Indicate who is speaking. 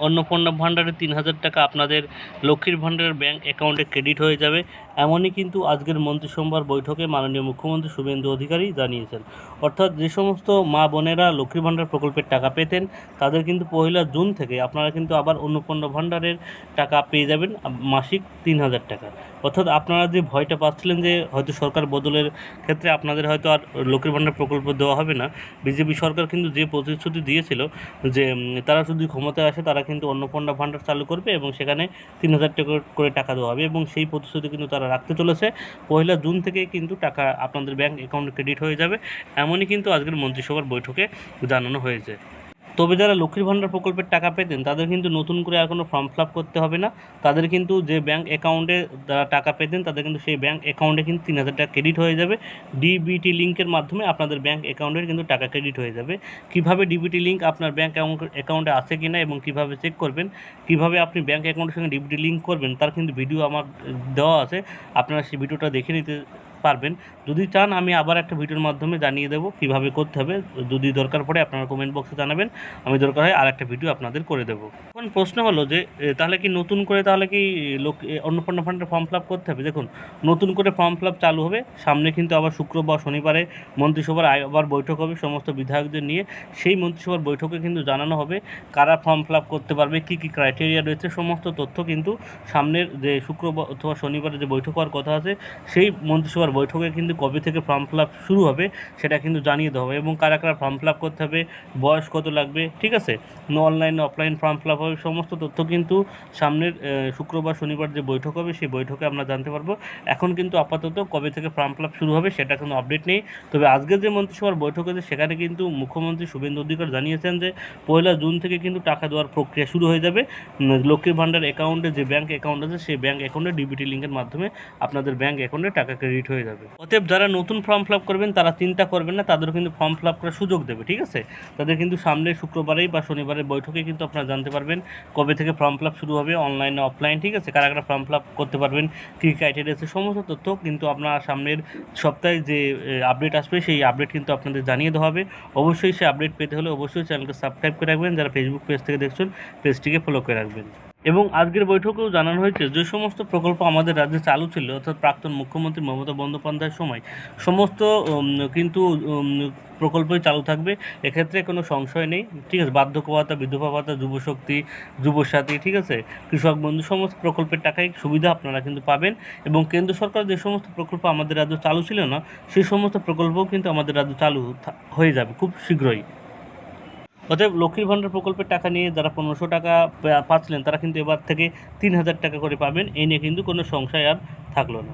Speaker 1: অন্নপূর্ণা ভাণ্ডারে ৩,০০০ টাকা আপনাদের লক্ষ্মীর ভাণ্ডারের ব্যাঙ্ক অ্যাকাউন্টে ক্রেডিট হয়ে যাবে, এমনই কিন্তু আজকের মন্ত্রিসভার বৈঠকে মাননীয় মুখ্যমন্ত্রী শুভেন্দু অধিকারী জানিয়েছেন। অর্থাৎ যে সমস্ত মা বোনেরা লক্ষ্মীর ভাণ্ডার প্রকল্পের টাকা পেতেন তাদের কিন্তু 1 জুন থেকে আপনারা কিন্তু আবার অন্নপূর্ণা ভাণ্ডারের টাকা পেয়ে যাবেন মাসিক ৩,০০০ টাকা। অর্থাৎ আপনারা যে ভয়টা পাচ্ছিলেন যে হয়তো সরকার বদলের ক্ষেত্রে আপনাদের হয়তো আর লক্ষ্মীর ভাণ্ডার প্রকল্প দেওয়া হবে না, বিজেপি সরকার কিন্তু যে প্রতিশ্রুতি দিয়েছিল যে তারা যদি ক্ষমতায় আসে তারা কিন্তু অন্নপূর্ণা ভাণ্ডার চালু করবে এবং সেখানে ৩,০০০ টাকা করে টাকা দেওয়া হবে এবং সেই প্রতিশ্রুতি কিন্তু তারা রাখতে চলেছে। 1 জুন থেকে কিন্তু টাকা আপনাদের ব্যাঙ্ক অ্যাকাউন্টে ক্রেডিট হয়ে যাবে, এমনই কিন্তু আজকের মন্ত্রিসভার বৈঠকে জানানো হয়েছে। তবে যারা লক্ষ্মীর ভাণ্ডার প্রকল্পের টাকা পেতেন তাদের কিন্তু নতুন করে আর কোনো ফর্ম ফিল আপ করতে হবে না। তাদের কিন্তু যে ব্যাঙ্ক অ্যাকাউন্টে যারা টাকা পেতেন তাদের কিন্তু সেই ব্যাঙ্ক অ্যাকাউন্টে কিন্তু ৩,০০০ টাকা ক্রেডিট হয়ে যাবে। ডিবিটি লিঙ্কের মাধ্যমে আপনাদের ব্যাঙ্ক অ্যাকাউন্টের কিন্তু টাকা ক্রেডিট হয়ে যাবে। কিভাবে ডিবিটি লিঙ্ক আপনার ব্যাঙ্ক অ্যাকাউন্টে আছে কি না এবং কীভাবে চেক করবেন, কীভাবে আপনি ব্যাঙ্ক অ্যাকাউন্টের সঙ্গে ডিবিটি লিঙ্ক করবেন তার কিন্তু ভিডিও আমার দেওয়া আছে, আপনারা সেই ভিডিওটা দেখে নিতে পারবেন। যদি চান আমি আবার একটা ভিডিওর মাধ্যমে জানিয়ে দেবো কীভাবে করতে হবে, যদি দরকার পড়ে আপনারা কমেন্ট বক্সে জানাবেন, আমি দরকার হয় আর একটা ভিডিও আপনাদের করে দেবো। এখন প্রশ্ন হলো যে তাহলে কি নতুন করে কি অন্নপূর্ণা ফান্ডের ফর্ম ফিল আপ করতে হবে? দেখুন, নতুন করে ফর্ম ফিল আপ চালু হবে, সামনে কিন্তু আবার শুক্রবার শনিবারে মন্ত্রিসভার আবার বৈঠক হবে সমস্ত বিধায়কদের নিয়ে। সেই মন্ত্রিসভার বৈঠকে কিন্তু জানানো হবে কারা ফর্ম ফিল আপ করতে পারবে, কী কী ক্রাইটেরিয়া রয়েছে, সমস্ত তথ্য কিন্তু সামনের যে শুক্রবার অথবা শনিবারে যে বৈঠক হওয়ার কথা আছে সেই মন্ত্রিসভার বৈঠকে কিন্তু কবে থেকে ফর্ম ফিল আপ শুরু হবে সেটা কিন্তু জানিয়ে দেওয়া হবে এবং কারা কারা ফর্ম ফিল আপ করতে হবে, বয়স কত লাগবে, ঠিক আছে, online offline form fill up হবে, সমস্ত তথ্য কিন্তু সামনের শুক্রবার শনিবার যে বৈঠক হবে সেই বৈঠকে আমরা জানতে পারবো। এখন কিন্তু আপাতত কবে থেকে ফর্ম ফিল আপ শুরু হবে সেটা কোনো আপডেট নেই। তবে আজকের যে মন্ত্রিসভার বৈঠক আছে সেখানে কিন্তু মুখ্যমন্ত্রী শুভেন্দু অধিকারী জানিয়েছেন যে 1 জুন থেকে কিন্তু টাকা দেওয়ার প্রক্রিয়া শুরু হয়ে যাবে। লক্ষ্মীর ভাণ্ডার অ্যাকাউন্টে যে ব্যাঙ্ক অ্যাকাউন্ট আছে সেই ব্যাঙ্ক অ্যাকাউন্টে ডিবিটি লিঙ্কের মাধ্যমে আপনাদের ব্যাঙ্ক অ্যাকাউন্টে টাকা ক্রেডিট হয়ে যাবে। অতএব যারা নতুন ফর্ম ফিল আপ করবেন তারা চিন্তা করবেন না, তাদেরও কিন্তু ফর্ম ফিল আপ করার সুযোগ দেবে, ঠিক আছে। তাদের কিন্তু সামনে শুক্রবারেই বা শনিবারের বৈঠকে কিন্তু আপনারা জানতে পারবেন কবে থেকে ফর্ম ফিল আপ শুরু হবে, অনলাইনে অফলাইন, ঠিক আছে, কারা কারা ফর্ম ফিল আপ করতে পারবেন, কী ক্রাইটেরিয়া আছে, সমস্ত তথ্য কিন্তু আপনার সামনের সপ্তাহে যে আপডেট আসবে সেই আপডেট কিন্তু আপনাদের জানিয়ে দেওয়া হবে। অবশ্যই সেই আপডেট পেতে হলে অবশ্যই চ্যানেলকে সাবস্ক্রাইব করে রাখবেন, যারা ফেসবুক পেজ থেকে দেখছেন পেজটিকে ফলো করে রাখবেন। এবং আজকের বৈঠকেও জানানো হয়েছে যে সমস্ত প্রকল্প আমাদের রাজ্যে চালু ছিল অর্থাৎ প্রাক্তন মুখ্যমন্ত্রী মমতা বন্দ্যোপাধ্যায়ের সময় সমস্ত কিন্তু প্রকল্পই চালু থাকবে, এক্ষেত্রে কোনো সংশয় নেই, ঠিক আছে। বার্ধক্য ভাতা, বিধবা ভাতা, যুবশক্তি, যুবসাথী, ঠিক আছে, কৃষক বন্ধু, সমস্ত প্রকল্পের টাকায় সুবিধা আপনারা কিন্তু পাবেন। এবং কেন্দ্র সরকার যে সমস্ত প্রকল্প আমাদের রাজ্যে চালু ছিল না সেই সমস্ত প্রকল্পও কিন্তু আমাদের রাজ্যে চালু হয়ে যাবে খুব শীঘ্রই। অতএব লক্ষ্মীর ভাণ্ডার প্রকল্পের টাকা নিয়ে যারা 1500 টাকা পাচ্ছিলেন তারা কিন্তু এবার থেকে 3000 টাকা করে পাবেন, এই নিয়ে কিন্তু কোনো সংশয় আর থাকলো না।